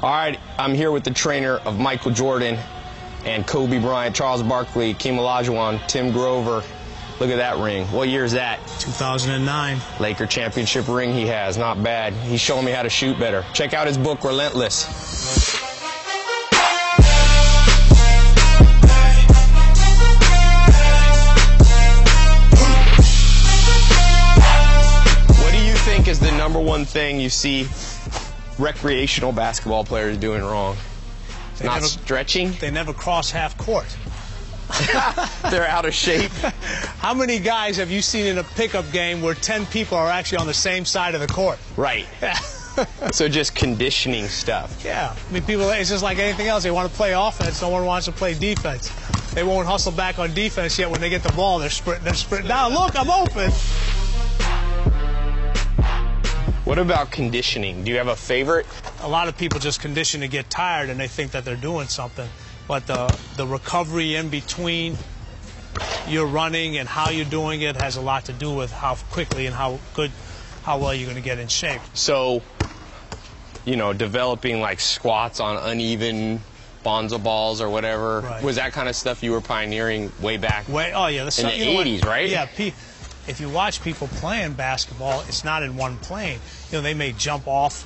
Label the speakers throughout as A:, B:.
A: All right, I'm here with the trainer of Michael Jordan and Kobe Bryant, Charles Barkley, Hakeem Olajuwon, Tim Grover. Look at that ring. What year is that?
B: 2009.
A: Laker championship ring he has. Not bad. He's showing me how to shoot better. Check out his book, Relentless. What do you think is the #1 thing you see recreational basketball players doing wrong? Not stretching?
B: They never cross half court.
A: They're out of shape.
B: How many guys have you seen in a pickup game where 10 people are actually on the same side of the court?
A: Right. So just conditioning stuff.
B: Yeah. I mean, people, it's just like anything else. They want to play offense. No one wants to play defense. They won't hustle back on defense yet. When they get the ball, they're sprinting down. Look, I'm open.
A: What about conditioning? Do you have a favorite?
B: A lot of people just condition to get tired and they think that they're doing something. But the recovery in between your running and how you're doing it has a lot to do with how quickly and how well you're going to get in shape.
A: So, you know, developing like squats on uneven bonzo balls or whatever,
B: right.
A: Was that kind of stuff you were pioneering way back
B: oh yeah,
A: in the 80s, right?
B: Yeah. If you watch people playing basketball, it's not in one plane. You know, they may jump off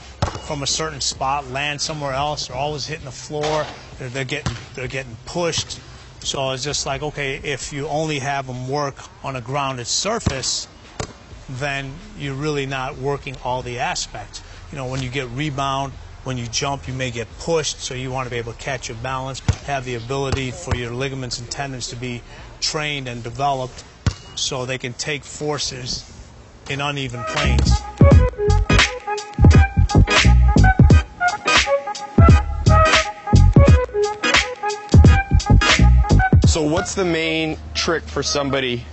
B: from a certain spot, land somewhere else. They're always hitting the floor. They're getting pushed. So it's just like, okay, if you only have them work on a grounded surface, then you're really not working all the aspects. You know, when you get rebound, when you jump, you may get pushed, so you want to be able to catch your balance, have the ability for your ligaments and tendons to be trained and developed so they can take forces in uneven planes.
A: So what's the main trick for somebody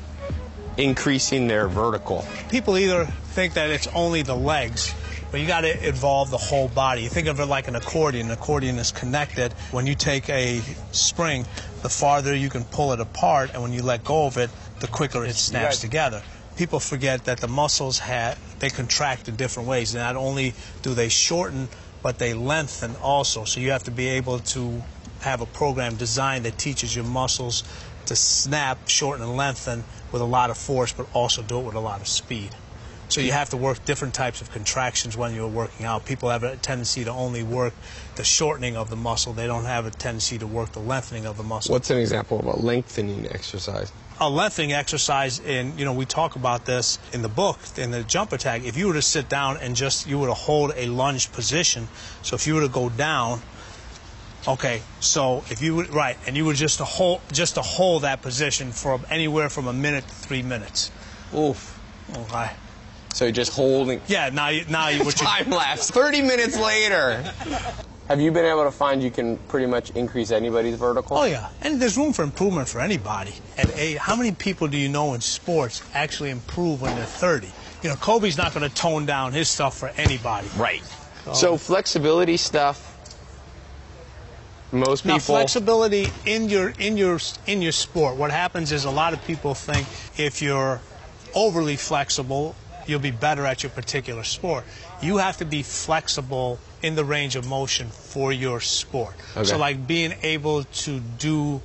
A: increasing their vertical?
B: People either think that it's only the legs, but you got to involve the whole body. You think of it like an accordion. An accordion is connected. When you take a spring, the farther you can pull it apart, and when you let go of it, the quicker it snaps together. People forget that the muscles they contract in different ways. Not only do they shorten, but they lengthen also. So you have to be able to have a program designed that teaches your muscles to snap, shorten, and lengthen with a lot of force, but also do it with a lot of speed. So you have to work different types of contractions when you're working out. People have a tendency to only work the shortening of the muscle. They don't have a tendency to work the lengthening of the muscle.
A: What's an example of a lengthening exercise?
B: A lengthening exercise, and you know, we talk about this in the book, in the jump attack. If you were to sit down and you were to hold a lunge position, so if you were to go down, okay, so if you would, right, and you were just to hold that position for anywhere from a minute to 3 minutes.
A: Oof.
B: Okay.
A: So you're just holding.
B: Yeah, now you
A: time lapse. 30 minutes later. Have you been able to find you can pretty much increase anybody's vertical?
B: Oh yeah, and there's room for improvement for anybody. And how many people do you know in sports actually improve when they're 30? You know, Kobe's not going to tone down his stuff for anybody.
A: Right. So flexibility stuff. Most people.
B: Now, flexibility in your sport. What happens is a lot of people think if you're overly flexible, you'll be better at your particular sport. You have to be flexible in the range of motion for your sport. Okay. So like being able to do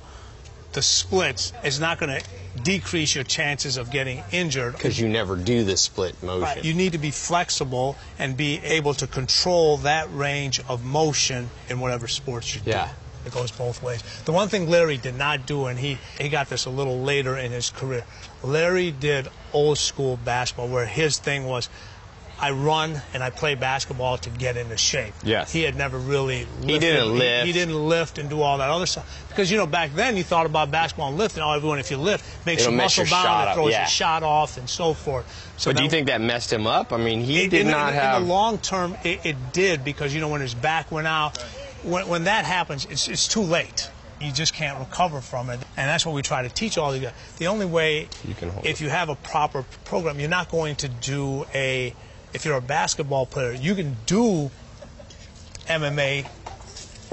B: the splits is not going to decrease your chances of getting injured.
A: Because you never do the split motion.
B: Right. You need to be flexible and be able to control that range of motion in whatever sports you do.
A: Yeah.
B: It goes both ways. The one thing Larry did not do, and he got this a little later in his career, Larry did old school basketball where his thing was, I run and I play basketball to get into shape.
A: Yes.
B: He had never really lifted.
A: He didn't lift.
B: He didn't lift and do all that other stuff. Because, you know, back then you thought about basketball and lifting. Oh, everyone, if you lift, makes your muscle bound, it throws your shot off and so forth. So
A: but do you think that messed him up? I mean, he did not have...
B: In the long term, it did, because, you know, when his back went out, when that happens, it's too late. You just can't recover from it. And that's what we try to teach all the guys. The only way, if you have a proper program, you're not going to do if you're a basketball player, you can do MMA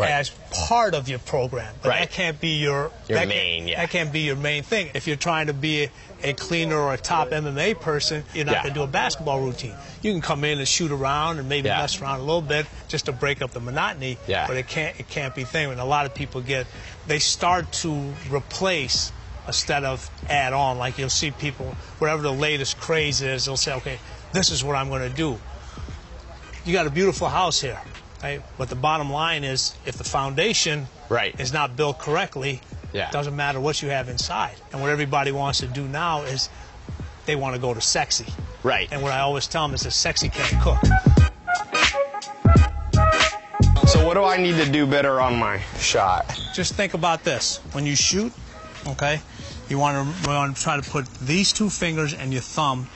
B: as part of your program, but that can't be your
A: main.
B: That can't be your main thing. If you're trying to be a cleaner or a top MMA person, you're not going to do a basketball routine. You can come in and shoot around and maybe mess around a little bit just to break up the monotony. But it can't be thing. And a lot of people they start to replace instead of add on. Like you'll see people, whatever the latest craze is, they'll say, okay, this is what I'm going to do. You got a beautiful house here. Right? But the bottom line is, if the foundation is not built correctly, it doesn't matter what you have inside. And what everybody wants to do now is they want to go to sexy. And what I always tell them is that sexy can't cook.
A: So what do I need to do better on my shot?
B: Just think about this. When you shoot, okay, you want to try to put these two fingers and your thumb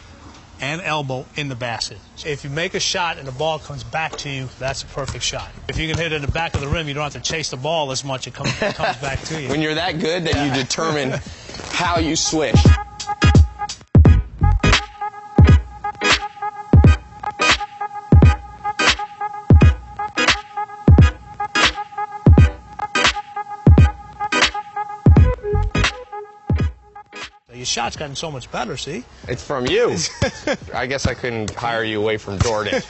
B: and elbow in the basket. If you make a shot and the ball comes back to you, that's a perfect shot. If you can hit it in the back of the rim, you don't have to chase the ball as much. It comes back to you.
A: When you're that good, then you determine how you switch.
B: Your shot's gotten so much better, see?
A: It's from you. I guess I couldn't hire you away from Jordan.